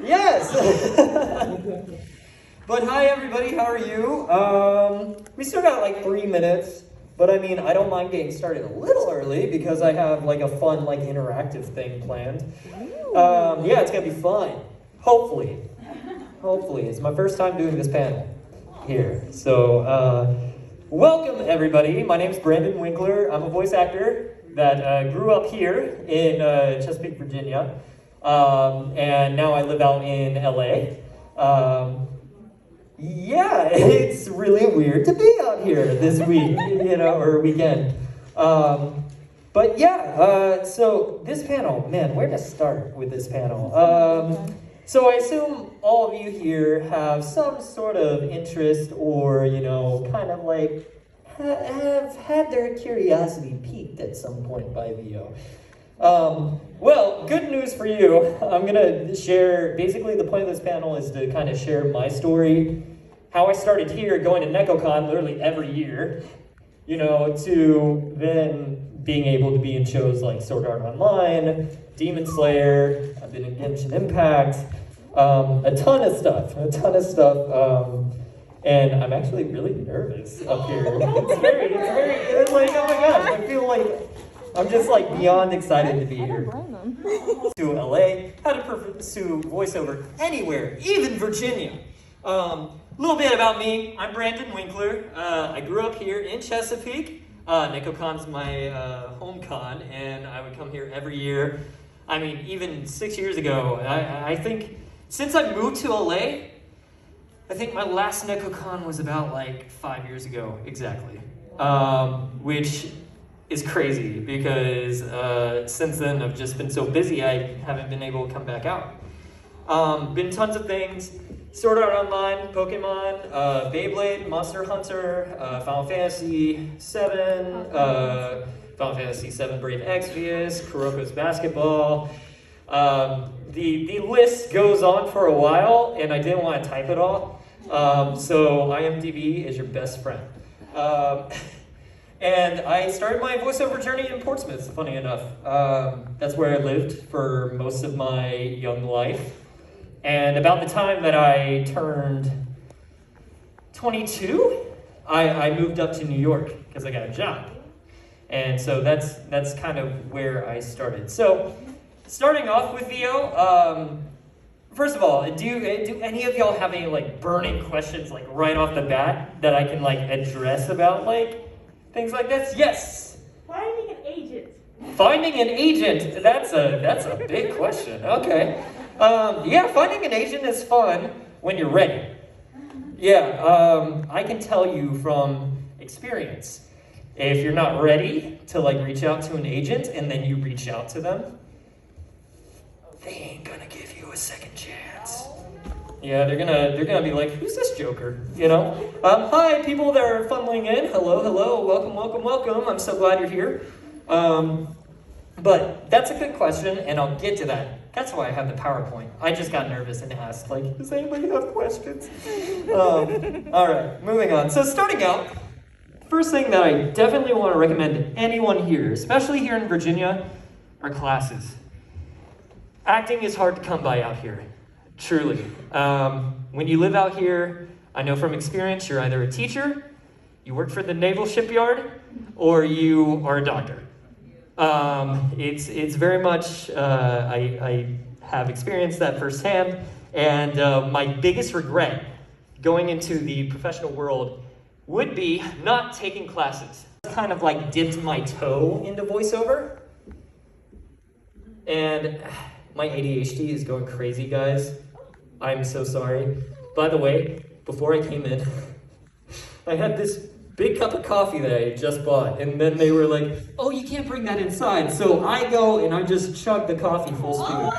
Yes! But hi everybody, how are you? We still got like 3 minutes, but I mean, I don't mind getting started a little early because I have like a fun like interactive thing planned. Yeah, it's gonna be fun. Hopefully. It's my first time doing this panel here. So, welcome everybody. My name is Winckler. I'm a voice actor that grew up here in Chesapeake, Virginia. And now I live out in LA. Yeah, it's really weird to be out here this week, or weekend. But yeah, so this panel, man, where to start with this panel? So I assume all of you here have some sort of interest or, kind of like have had their curiosity piqued at some point by VO. Well, good news for you. I'm gonna share, basically the point of this panel is to kind of share my story, how I started here going to Nekocon literally every year, to then being able to be in shows like Sword Art Online, Demon Slayer, I've been in Genshin Impact, a ton of stuff, and I'm actually really nervous up here. It's like, oh my gosh, I feel like I'm just like beyond excited to be here. To LA, how to pursue voiceover anywhere, even Virginia. A little bit about me. I'm Winckler. I grew up here in Chesapeake. Nekocon's my home con, and I would come here every year. I mean, even 6 years ago, I think since I moved to LA, I think my last Nekocon was about like 5 years ago, exactly. Which is crazy because since then I've just been so busy I haven't been able to come back out. Been tons of things, Sword Art Online, Pokemon, Beyblade, Monster Hunter, Final Fantasy 7, Final Fantasy 7 Brave Exvius, Kuroko's Basketball. The list goes on for a while and I didn't want to type it all, so IMDb is your best friend. And I started my voiceover journey in Portsmouth, funny enough. That's where I lived for most of my young life. And about the time that I turned 22, I moved up to New York because I got a job. And so that's kind of where I started. So starting off with VO, first of all, do any of y'all have any like burning questions like right off the bat that I can like address about like things like this? Yes. Finding an agent. Finding an agent. That's a big question. Okay. Yeah, finding an agent is fun when you're ready. Yeah. I can tell you from experience, if you're not ready to like reach out to an agent and then you reach out to them, they ain't gonna give you a second chance. Yeah, they're gonna be like, who's this joker? Hi, people that are funneling in. Hello. Welcome. I'm so glad you're here. But that's a good question, and I'll get to that. That's why I have the PowerPoint. I just got nervous and asked, like, does anybody have questions? All right, moving on. So starting out, first thing that I definitely want to recommend to anyone here, especially here in Virginia, are classes. Acting is hard to come by out here. Truly. When you live out here, I know from experience, you're either a teacher, you work for the naval shipyard, or you are a doctor. It's very much, I have experienced that firsthand, and my biggest regret going into the professional world would be not taking classes. Kind of like dipped my toe into voiceover, and my ADHD is going crazy, guys. I'm so sorry. By the way, before I came in, I had this big cup of coffee that I just bought, and then they were like, oh, you can't bring that inside. So I go and I just chug the coffee full speed.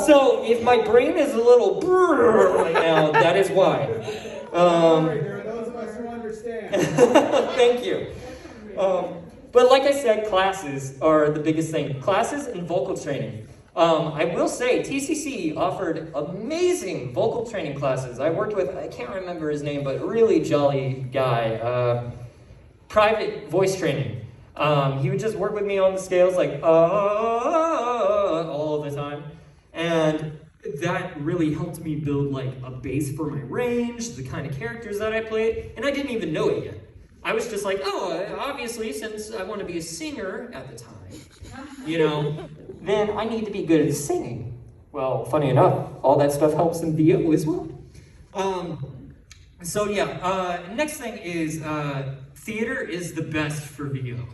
So if my brain is a little right now, that is why. There are those of us who understand. Thank you. But like I said, classes are the biggest thing. Classes and vocal training. I will say TCC offered amazing vocal training classes. I worked with, I can't remember his name, but really jolly guy. Private voice training. He would just work with me on the scales like all the time. And that really helped me build like a base for my range, the kind of characters that I played, and I didn't even know it yet. I was just like, oh, obviously, since I want to be a singer at the time, then I need to be good at singing. Well, funny enough, all that stuff helps in VO as well. Next thing is theater is the best for VO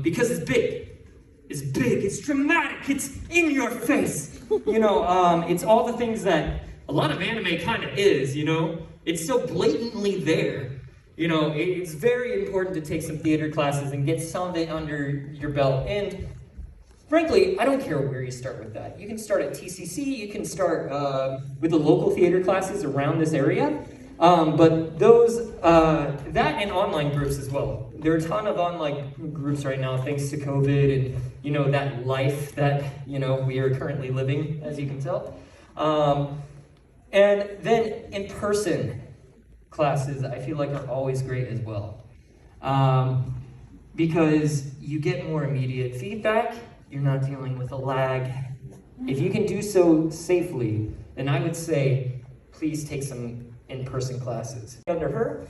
because it's big. It's big, it's dramatic, it's in your face. It's all the things that a lot of anime kind of is, It's so blatantly there. It's very important to take some theater classes and get some of it under your belt. And frankly, I don't care where you start with that. You can start at TCC, you can start with the local theater classes around this area. But those, that and online groups as well. There are a ton of online groups right now thanks to COVID and, that life that, we are currently living, as you can tell. And then in-person classes, I feel like are always great as well. Because you get more immediate feedback, you're not dealing with a lag. If you can do so safely, then I would say, please take some in-person classes. Under her,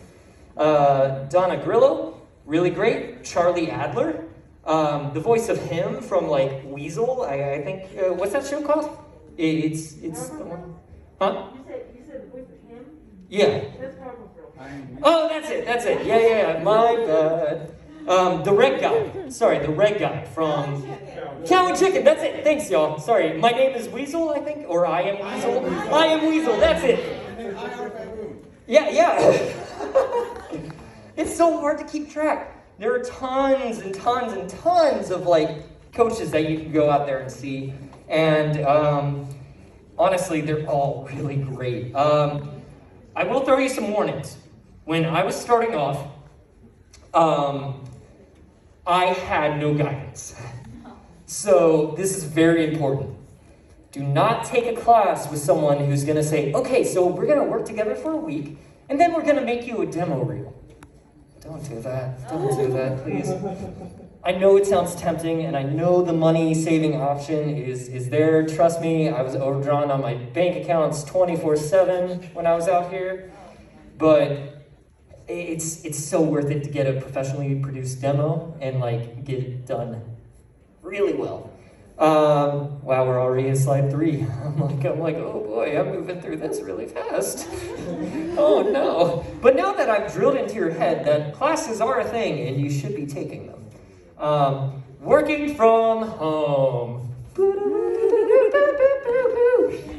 Donna Grillo, really great. Charlie Adler, the voice of him from like Weasel, I think, what's that show called? It's huh? You said with him? Yeah. That's Cardinal Girl. Oh, that's it. Yeah, my bad. The red guy from Cow and Chicken, that's it. Thanks, y'all. Sorry, my name is Weasel, I think, or I am Weasel. I am Weasel, that's it. Yeah. It's so hard to keep track. There are tons and tons and tons of like coaches that you can go out there and see. And honestly, they're all really great. I will throw you some warnings. When I was starting off, I had no guidance. So this is very important. Do not take a class with someone who's going to say, okay, so we're going to work together for a week, and then we're going to make you a demo reel. Don't do that, please. I know it sounds tempting, and I know the money-saving option is there. Trust me, I was overdrawn on my bank accounts 24/7 when I was out here. But it's so worth it to get a professionally produced demo and like get it done really well. Wow, we're already at slide 3. I'm like, oh boy, I'm moving through this really fast. Oh no. But now that I've drilled into your head that classes are a thing and you should be taking them. Working from home.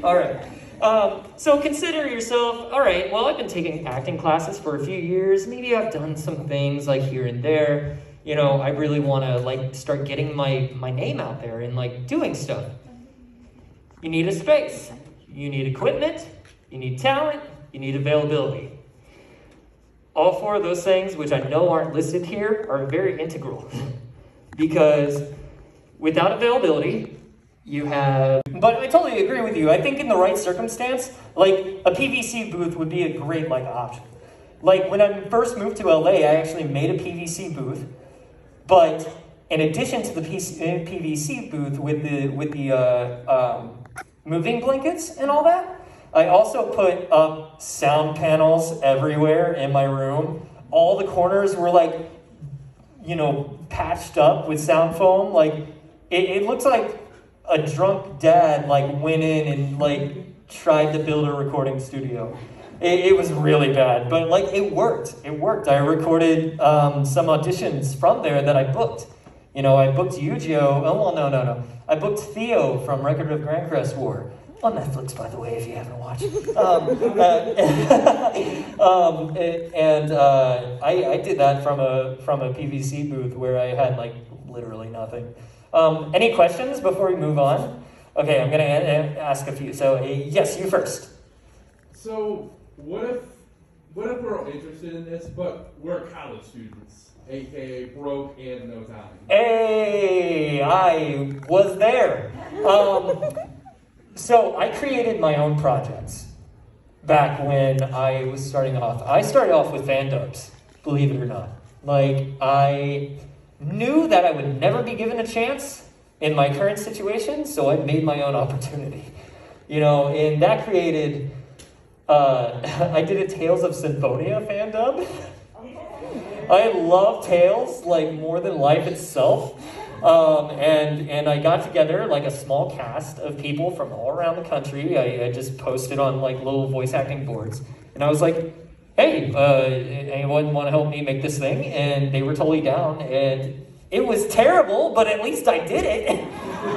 All right. So consider yourself, all right, well, I've been taking acting classes for a few years. Maybe I've done some things like here and there. I really want to like start getting my name out there and like doing stuff. You need a space. You need equipment. You need talent. You need availability. All 4 of those things, which I know aren't listed here, are very integral. Because without availability, you have... But I totally agree with you. I think in the right circumstance, like a PVC booth would be a great like option. Like when I first moved to LA, I actually made a PVC booth. But in addition to the PVC booth with the moving blankets and all that, I also put up sound panels everywhere in my room. All the corners were like, patched up with sound foam. Like it looks like a drunk dad like went in and like tried to build a recording studio. It was really bad, but like it worked. I recorded some auditions from there that I booked. I booked Yu-Gi-Oh! Oh, well, no. I booked Theo from Record of Grand Crest War. On Netflix, by the way, if you haven't watched. I did that from a PVC booth where I had like literally nothing. Any questions before we move on? Okay, I'm gonna ask a few. So yes, you first. So what if we're all interested in this, but we're college students, aka broke and no time? Hey, I was there. So I created my own projects back when I was starting off. I started off with fan dubs, believe it or not. Like, I knew that I would never be given a chance in my current situation, so I made my own opportunity. You know, and that created, I did a Tales of Symphonia fan dub. I love Tales, like, more than life itself. And I got together, like, a small cast of people from all around the country. I just posted on, like, little voice acting boards. And I was like, hey, anyone want to help me make this thing? And they were totally down. And it was terrible, but at least I did it.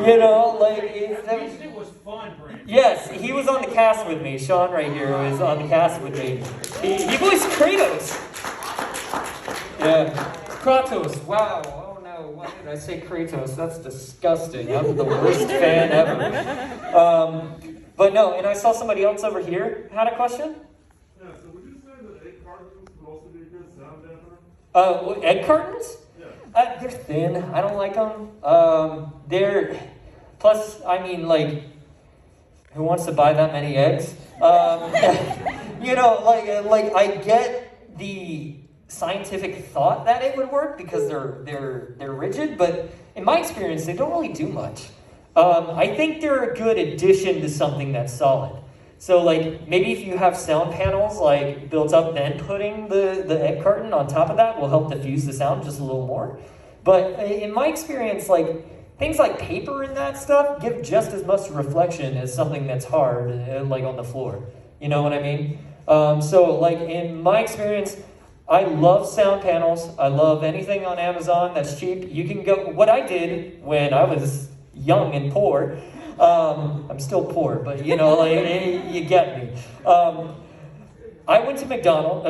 You know, like... It was fun, Brandon. Yes, he was on the cast with me. Sean right here was on the cast with me. He voiced Kratos. Yeah. Kratos. Wow. Oh no, why did I say Kratos? That's disgusting. I'm the worst fan ever. But no, and I saw somebody else over here had a question. Yeah, so would you say that egg cartons would also be a good sound damper? Egg cartons? Yeah. They're thin. I don't like them. They're... Plus, I mean, like, who wants to buy that many eggs? You know, like I get the scientific thought that it would work because they're rigid, but in my experience, they don't really do much. I think they're a good addition to something that's solid. So, like, maybe if you have sound panels, like, built up, then putting the egg carton on top of that will help diffuse the sound just a little more. But in my experience, like, things like paper and that stuff give just as much reflection as something that's hard, like on the floor. You know what I mean? So, like, in my experience, I love sound panels. I love anything on Amazon that's cheap. You can go... What I did when I was young and poor... I'm still poor, but, you know, like, you get me. I went to McDonald's...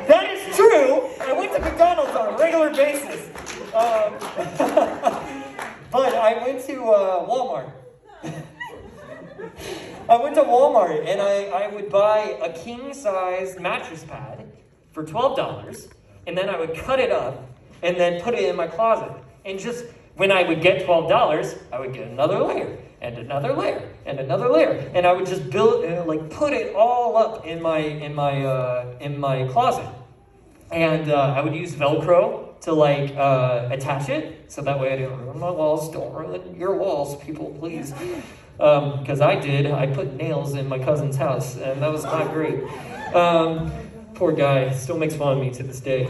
That is true! I went to McDonald's on a regular basis. But I went to Walmart. I went to Walmart and I would buy a king-size mattress pad for $12, and then I would cut it up and then put it in my closet. And just when I would get $12, I would get another layer and another layer and another layer, and I would just build, like, put it all up in my closet. And I would use Velcro to, like, attach it, so that way I didn't ruin my walls. Don't ruin your walls, people, please. Because I did. I put nails in my cousin's house, and that was not great. Poor guy. Still makes fun of me to this day.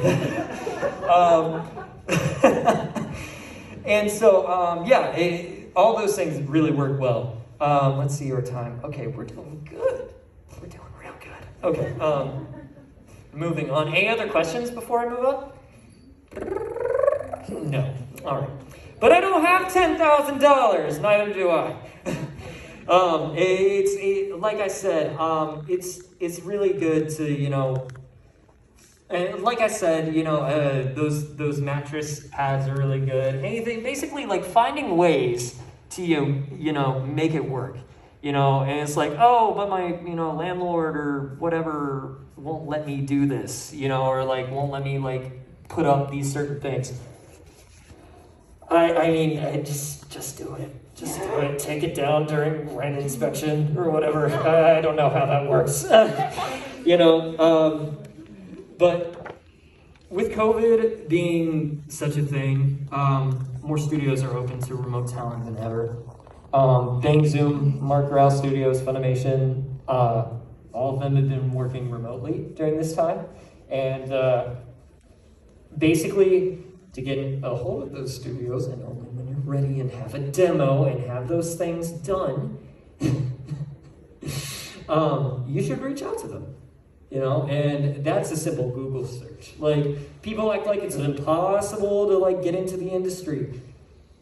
And so, all those things really work well. Let's see our time. Okay, we're doing good. We're doing real good. Okay, moving on. Any other questions before I move on? No. All right. But I don't have $10,000. Neither do I. Like I said, it's really good to, you know, and like I said, you know, those mattress pads are really good. Anything, basically, like, finding ways to, you know, make it work. You know, and it's like, oh, but my, you know, landlord or whatever won't let me do this, you know, or, like, won't let me, like, put up these certain things. I mean, just do it. Just do it. Take it down during rent inspection or whatever. I don't know how that works. You know, but with COVID being such a thing, more studios are open to remote talent than ever. Bang Zoom, Mark Rouse Studios, Funimation, all of them have been working remotely during this time. And basically, to get a hold of those studios, and only when you're ready and have a demo and have those things done, you should reach out to them. You know, and that's a simple Google search. Like, people act like it's impossible to, like, get into the industry.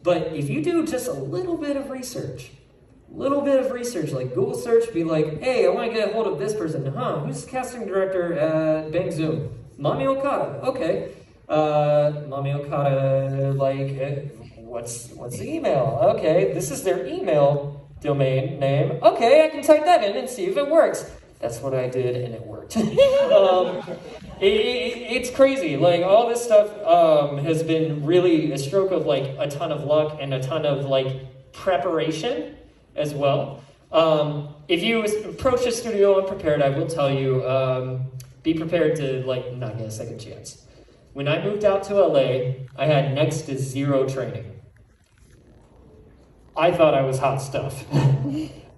But if you do just a little bit of research, like Google search, be like, hey, I want to get a hold of this person. Who's the casting director at Bang Zoom? Mami Okada. Okay. Mami Okada, like, what's the email? Okay, this is their email domain name. Okay, I can type that in and see if it works. That's what I did, and it worked. It's crazy. Like, all this stuff has been really a stroke of, like, a ton of luck and a ton of, like, preparation as well. If you approach a studio unprepared, I will tell you, be prepared to, like, not get a second chance. When I moved out to LA, I had next to zero training. I thought I was hot stuff.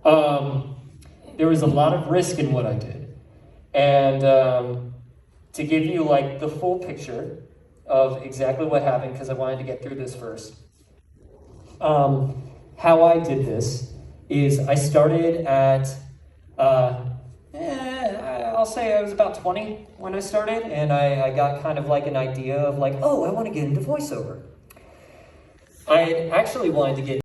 There was a lot of risk in what I did. And to give you like the full picture of exactly what happened, because I wanted to get through this first. How I did this is I started at, I'll say I was about 20 when I started, and I got kind of like an idea of like, oh, I want to get into voiceover. I actually wanted to get